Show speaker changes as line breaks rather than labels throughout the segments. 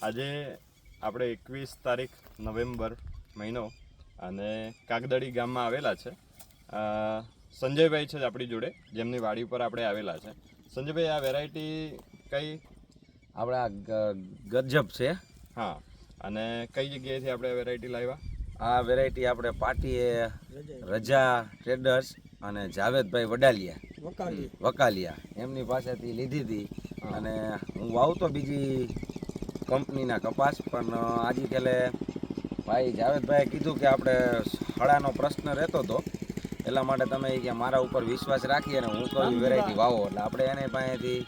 આજે આપણે 21 તારીખ નવેમ્બર મહિનો અને કાગદડી ગામમાં આવેલા છે. સંજયભાઈ છે આપણી જોડે, જેમની વાડી ઉપર આપણે આવેલા છે. સંજયભાઈ, આ વેરાયટી કઈ?
આપણે ગજબ છે.
હા, અને કઈ જગ્યાએથી આપણે વેરાયટી લાવ્યા?
આ વેરાયટી આપણે પાટીએ રજા ટ્રેડર્સ અને જાવેદભાઈ વકાલિયા એમની પાસેથી લીધી હતી. અને હું વાવતો બીજી કંપનીના કપાસ, પણ આજે કાલે ભાઈ જાવેદભાઈએ કીધું કે આપણે હળાનો પ્રશ્ન રહેતો હતો, એટલા માટે તમે કે મારા ઉપર વિશ્વાસ રાખી અને હું કઈ વેરાયટી વાવો, એટલે આપણે એને પાસેથી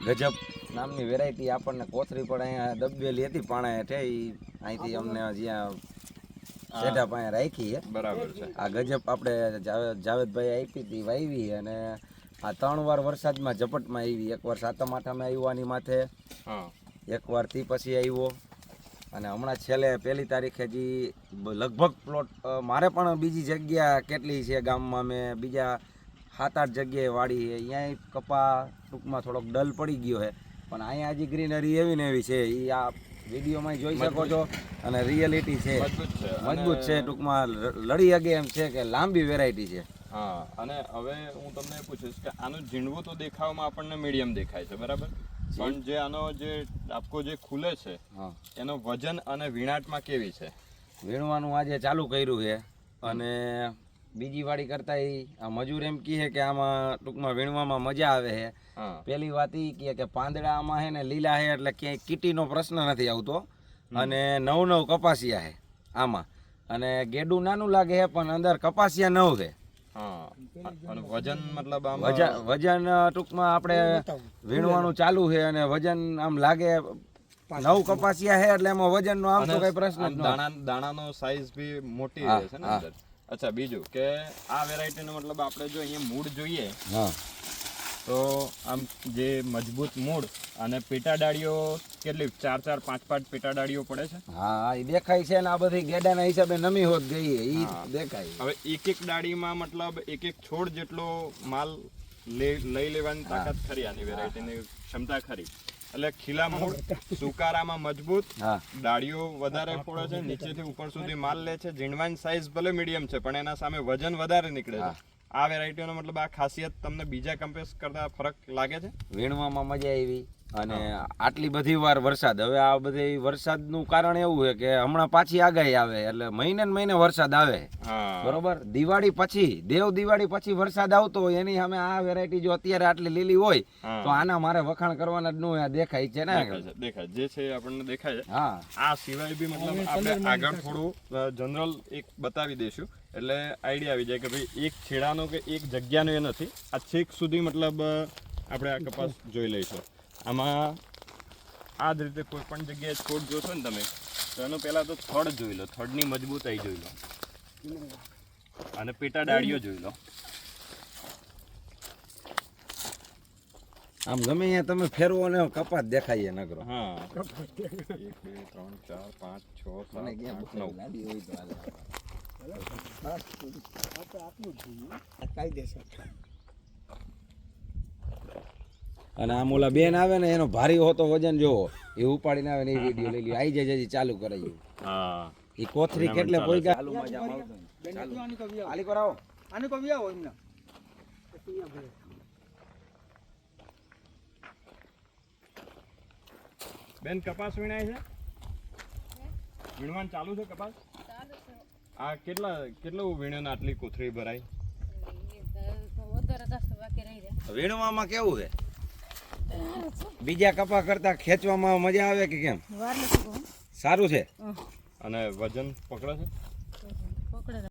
ગજબ નામની વેરાયટી આપણને કોથરી પણ અહીંયા દબેલી હતી પાણા હેઠે, અહીંથી અમને જ્યાં સેઢા પાસે રાખી.
બરાબર છે.
આ ગજબ આપણે જાવેદભાઈ આપી હતી, વાવી, અને આ 3 વાર વરસાદમાં ઝપટમાં આવી. એકવાર સાતમ આઠમે આવ્યો માથે, એકવાર થી પછી આવ્યો, અને હમણાં છેલ્લે 1 તારીખે હજી લગભગ પ્લોટ મારે પણ બીજી જગ્યા કેટલી છે ગામમાં, મેં બીજા 7-8 જગ્યાએ વાડી છે, અહીંયા કપા ટૂંકમાં થોડોક ડલ પડી ગયો છે, પણ અહીંયા હજી ગ્રીનરી એવી ને એવી છે. એ આ વિડીયોમાં જોઈ શકો છો, અને રિયાલિટી છે, મજબૂત છે, ટૂંકમાં લડી શકે એમ છે કે લાંબી વેરાયટી છે.
હા, અને હવે હું તમને પૂછીશ કે આનું ઝીંડવું તો દેખાવમાં આપણને મીડિયમ દેખાય છે, બરાબર, પણ જે આનો જે ડાબકો જે ખુલે છે એનો વજન અને વીણાટમાં કેવી છે?
વીણવાનું આજે ચાલુ કર્યું છે, અને બીજી વાડી કરતા આ મજૂર એમ કહે કે આમાં ટૂંકમાં વીણવામાં મજા આવે છે. પેલી વાત એ કે પાંદડા આમાં છે ને લીલા છે, એટલે ક્યાંય કીટીનો પ્રશ્ન નથી આવતો, અને નવ કપાસિયા છે આમાં, અને ગેડું નાનું લાગે છે પણ અંદર કપાસિયા 9 છે.
વજન મતલબ
વજન ટૂંકમાં આપણે વીણવાનું ચાલુ છે, અને વજન આમ લાગે 9 કપાસિયા છે, એટલે એમાં વજનનો આમ તો કઈ પ્રશ્ન જ નથી.
દાણાનો સાઈઝ બી મોટી રહે છે ને અંદર. અચ્છા, બીજું કે આ વેરાયટીનો મતલબ આપણે જો અહીંયા મૂળ જોઈએ તો આમ જે મજબૂત મૂળ અને પેટા ડાળીઓ કેટલી 4-4, 5-5 પેટા ડાળીઓ પડે છે.
હા, એ દેખાય છે ને, આ બધી ગેડાના હિસાબે નમી હોત ગઈ એ દેખાય.
હવે એક ડાળીમાં મતલબ એક છોડ જેટલો માલ લઈ લેવાની તાકાત ખરી આની વેરાયટીની ક્ષમતા ખરી. એટલે ખીલા મૂળ, સુકારામાં મજબૂત, ડાળીઓ વધારે પડે છે, નીચેથી ઉપર સુધી માલ લે છે, ઝીંડવાની સાઈઝ ભલે મીડિયમ છે પણ એના સામે વજન વધારે નીકળે છે. આ વેરાયટીનો મતલબ આ ખાસિયત તમને બીજા કમ્પેર કરતા ફરક લાગે છે?
વીણવામાં મજા આવી, અને આટલી બધી વાર વરસાદ, હવે આ બધી વરસાદનું કારણ એવું છે કે હમણાં પાછી આગાહી આવે, એટલે મહિને ને મહિને વરસાદ આવે, બરોબર. દિવાળી પછી વરસાદ આવતો હોય, એની સામે આ વેરાયટી જો અત્યારે આટલી લીલી હોય તો આના મારે વખાણ કરવાના જ ન હોય. દેખાય છે ને,
દેખાય જે છે આપણને દેખાય છે. હા, આ સિવાય બી મતલબ આપણે આગળ થોડું જનરલ એક બતાવી દઈશું, એટલે આઈડિયા આવી જાય કે ભાઈ એક છેડાનો કે એક જગ્યાનો એ નથી, આ છેક સુધી મતલબ આપણે આ કપાસ જોઈ લઈશું. આમાં આ જ રીતે કોઈ પણ જગ્યાએ છોડ જોશો ને તમે તો એનો પહેલાં તો થડ જોઈ લો, થડની મજબૂતાઈ જોઈ લો, અને પેટા ડાળીઓ જોઈ લો.
આમ ગમે અહીંયા તમે ફેરવો ને કપાસ દેખાય નગરો.
હા, 1 2 3 4 5 6 7 8 9.
અને આમ ઓલા બેન આવે ને એનો ભારી હોતો વજન જોવો, એ ઉપાડીને આવે ને એ વિડીયો લઈ લ્યો, આવી જાય હજી ચાલુ કરાવી.
હા,
એ કોથરી કેટલે પોઈગા આલી કરાવો. આને કો વ્યા હોય ને
બેન, કપાસ વીણાય છે? વીણવાનું ચાલુ છે કપાસ? આ કેટલું વીણ્યો ને આટલી કોથરી ભરાય?
વીણવામાં કેવું છે? બીજા કપા કરતા ખેંચવામાં મજા આવે કે કેમ? સારું છે.
અને વજન પકડે છે?